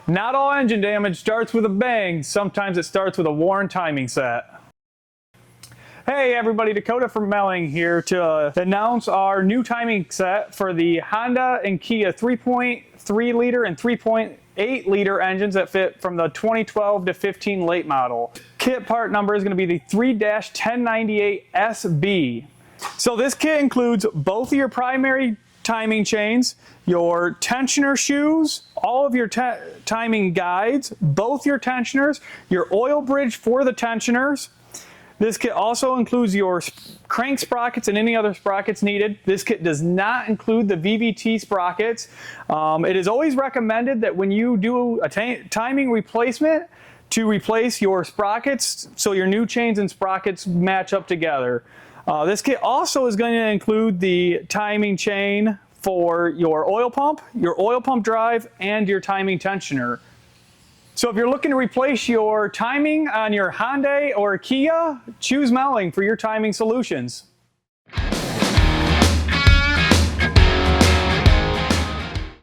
Not all engine damage starts with a bang. Sometimes it starts with a worn timing set. Hey everybody, Dakota from Melling here to announce our new timing set for the Honda and Kia 3.3 liter and 3.8 liter engines that fit from the 2012 to 15 late model. Kit part number is going to be the 3-1098SB. So this kit includes both of your primary timing chains, your tensioner shoes, all of your timing guides, both your tensioners, your oil bridge for the tensioners. This kit also includes your crank sprockets and any other sprockets needed. This kit does not include the VVT sprockets. It is always recommended that when you do a timing replacement to replace your sprockets so your new chains and sprockets match up together. This kit also is going to include the timing chain for your oil pump drive, and your timing tensioner. So if you're looking to replace your timing on your Hyundai or Kia, choose Melling for your timing solutions.